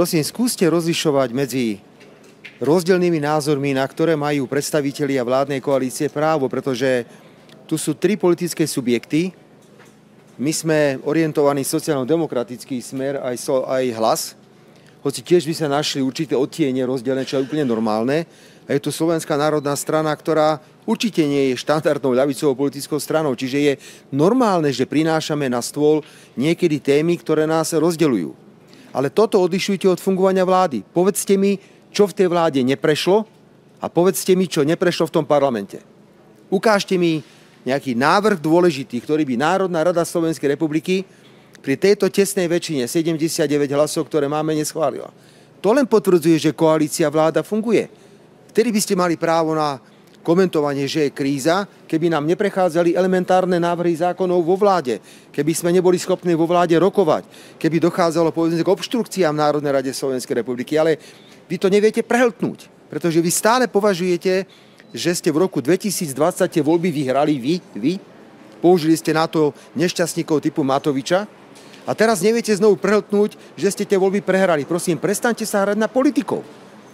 Prosím, skúste rozlišovať medzi rozdielnymi názormi, na ktoré majú predstavitelia vládnej koalície právo, pretože tu sú tri politické subjekty. My sme orientovaní sociálno-demokratický smer aj Hlas, hoci tiež by sa našli určité odtiene rozdielne, čo je úplne normálne. A je tu Slovenská národná strana, ktorá určite nie je štandardnou ľavicovou politickou stranou. Čiže je normálne, že prinášame na stôl niekedy témy, ktoré nás rozdeľujú. Ale toto odlišujte od fungovania vlády. Povedzte mi, čo v tej vláde neprešlo a povedzte mi, čo neprešlo v tom parlamente. Ukážte mi nejaký návrh dôležitý, ktorý by Národná rada Slovenskej republiky pri tejto tesnej väčšine 79 hlasov, ktoré máme, neschválila. To len potvrdzuje, že koalícia vláda funguje. Vtedy by ste mali právo na komentovanie, že je kríza, keby nám neprechádzali elementárne návrhy zákonov vo vláde, keby sme neboli schopní vo vláde rokovať, keby dochádzalo povedzme k obštrukciám v Národnej rade Slovenskej republiky, ale vy to neviete prehltnúť, pretože vy stále považujete, že ste v roku 2020 tie voľby vyhrali vy, použili ste na to nešťastníkov typu Matoviča a teraz neviete znovu prehltnúť, že ste tie voľby prehrali. Prosím, prestaňte sa hrať na politikov.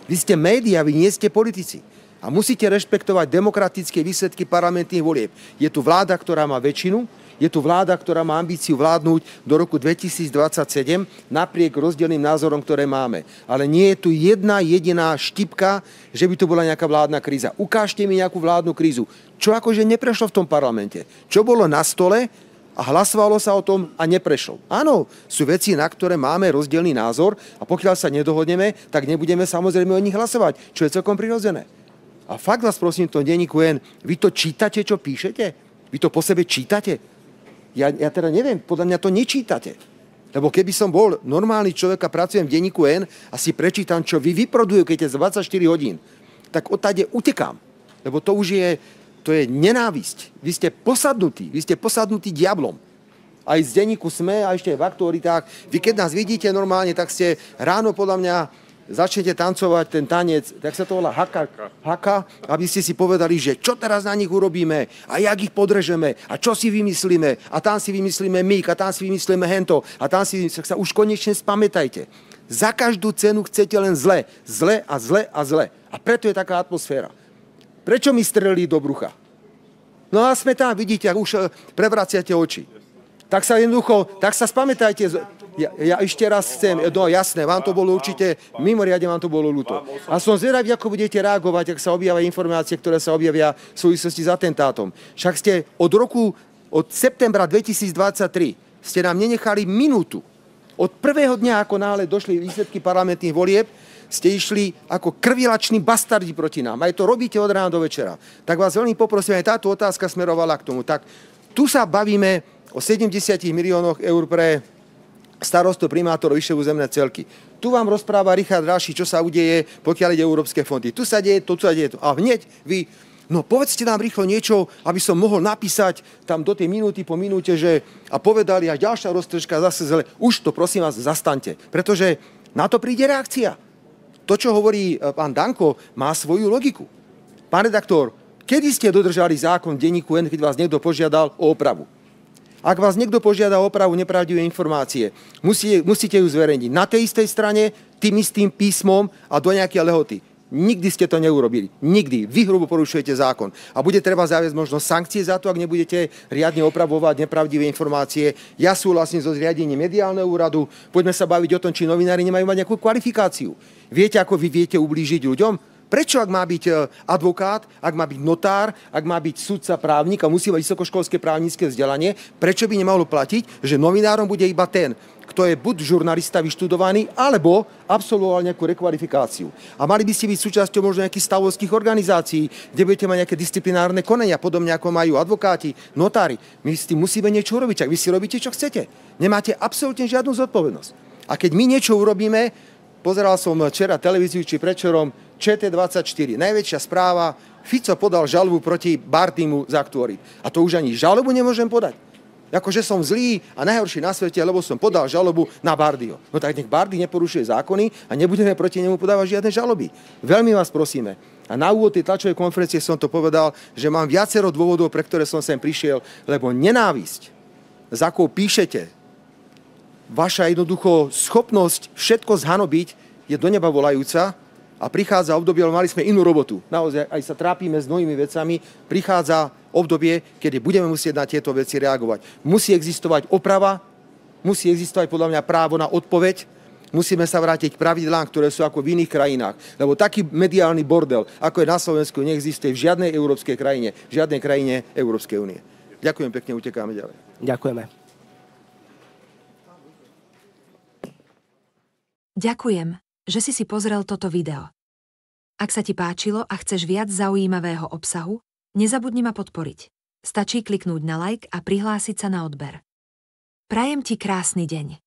Vy ste médiá, vy nie ste politici. A musíte rešpektovať demokratické výsledky parlamentných volieb. Je tu vláda, ktorá má väčšinu, je tu vláda, ktorá má ambíciu vládnuť do roku 2027 napriek rozdielnym názorom, ktoré máme. Ale nie je tu jedna jediná štipka, že by to bola nejaká vládna kríza. Ukážte mi nejakú vládnu krízu. Čo akože neprešlo v tom parlamente? Čo bolo na stole a hlasovalo sa o tom a neprešlo? Áno, sú veci, na ktoré máme rozdielny názor a pokiaľ sa nedohodneme, tak nebudeme samozrejme o nich hlasovať, čo je celkom prirodzené. A fakt vás prosím, to denníku N, vy to čítate, čo píšete? Vy to po sebe čítate? Ja teda neviem, podľa mňa to nečítate. Lebo keby som bol normálny človek a pracujem v denníku N a si prečítam, čo vy vyprodukujete za 24 hodín, tak odtade utekám. Lebo to už je nenávisť. Vy ste posadnutí diablom. Aj z denníku SME a ešte v aktualitách. Vy keď nás vidíte normálne, tak ste ráno podľa mňa začnete tancovať ten tanec, tak sa to volá haka, aby ste si povedali, že čo teraz na nich urobíme a jak ich podrežeme a čo si vymyslíme a tam si vymyslíme myk a tam si vymyslíme hento a tam si vymyslíme, sa už konečne spamätajte. Za každú cenu chcete len zle a zle a zle. A preto je taká atmosféra. Prečo mi strelili do brucha? No a sme tam, vidíte, už prevraciate oči. Tak sa spamätajte. Ja ešte raz chcem, no jasné, vám to bolo určite, mimoriadne vám to bolo ľúto. A som zvedavý, ako budete reagovať, ak sa objavia informácie, ktoré sa objavia v súvislosti s atentátom. Však ste od septembra 2023 ste nám nenechali minútu. Od prvého dňa, ako náhle došli výsledky parlamentných volieb, ste išli ako krvilační bastardi proti nám. Aj to robíte od rána do večera. Tak vás veľmi poprosím, aj táto otázka smerovala k tomu. Tak tu sa bavíme o 70 miliónoch eur pre starostov, primátorov, vyššie územné celky. Tu vám rozpráva Richard Raši, čo sa udeje, pokiaľ ide európske fondy. Tu sa deje to. A hneď vy, no povedzte nám rýchlo niečo, aby som mohol napísať tam do tej minúty po minúte, že a povedali a ďalšia roztržka zase zle. Už to prosím vás zastaňte, pretože na to príde reakcia. To, čo hovorí pán Danko, má svoju logiku. Pán redaktor, kedy ste dodržali zákon v denníku N, keď vás niekto požiadal o opravu? Ak vás niekto požiada o opravu nepravdivé informácie, musíte ju zverejniť na tej istej strane, tým istým písmom a do nejakej lehoty. Nikdy ste to neurobili. Nikdy. Vy hrubo porušujete zákon. A bude treba zaviesť možno sankcie za to, ak nebudete riadne opravovať nepravdivé informácie. Ja súhlasím so zriadením mediálneho úradu. Poďme sa baviť o tom, či novinári nemajú mať nejakú kvalifikáciu. Viete, ako vy viete ublížiť ľuďom? Prečo, ak má byť advokát, ak má byť notár, ak má byť sudca, právnik a musí mať vysokoškolské právnické vzdelanie, prečo by nemohlo platiť, že novinárom bude iba ten, kto je buď žurnalista vyštudovaný, alebo absolvoval nejakú rekvalifikáciu. A mali by ste byť súčasťou možno nejakých stavovských organizácií, kde budete mať nejaké disciplinárne konania, podobne ako majú advokáti, notári. My s tým musíme niečo urobiť, ak vy si robíte, čo chcete. Nemáte absolútne žiadnu zodpovednosť. A keď my niečo urobíme, pozeral som včera televíziu či predčerom ČT24, najväčšia správa, Fico podal žalobu proti Bardymu za aktuárit. A to už ani žalobu nemôžem podať. Akože som zlý a najhorší na svete, lebo som podal žalobu na Bardyho. No tak nech Bardy neporušuje zákony a nebudeme proti nemu podávať žiadne žaloby. Veľmi vás prosíme. A na úvod tej tlačovej konferencie som to povedal, že mám viacero dôvodov, pre ktoré som sem prišiel, lebo nenávisť, za akou píšete, vaša jednoducho schopnosť všetko zhanobiť je do neba volajúca a prichádza obdobie, ale mali sme inú robotu. Naozaj aj sa trápime s mnohými vecami. Prichádza obdobie, kedy budeme musieť na tieto veci reagovať. Musí existovať oprava, musí existovať podľa mňa právo na odpoveď, musíme sa vrátiť k pravidlám, ktoré sú ako v iných krajinách. Lebo taký mediálny bordel, ako je na Slovensku, neexistuje v žiadnej európskej krajine, v žiadnej krajine Európskej únie. Ďakujem pekne, utekáme ďalej. Ďakujeme. Ďakujem, že si pozrel toto video. Ak sa ti páčilo a chceš viac zaujímavého obsahu, nezabudni ma podporiť. Stačí kliknúť na like a prihlásiť sa na odber. Prajem ti krásny deň.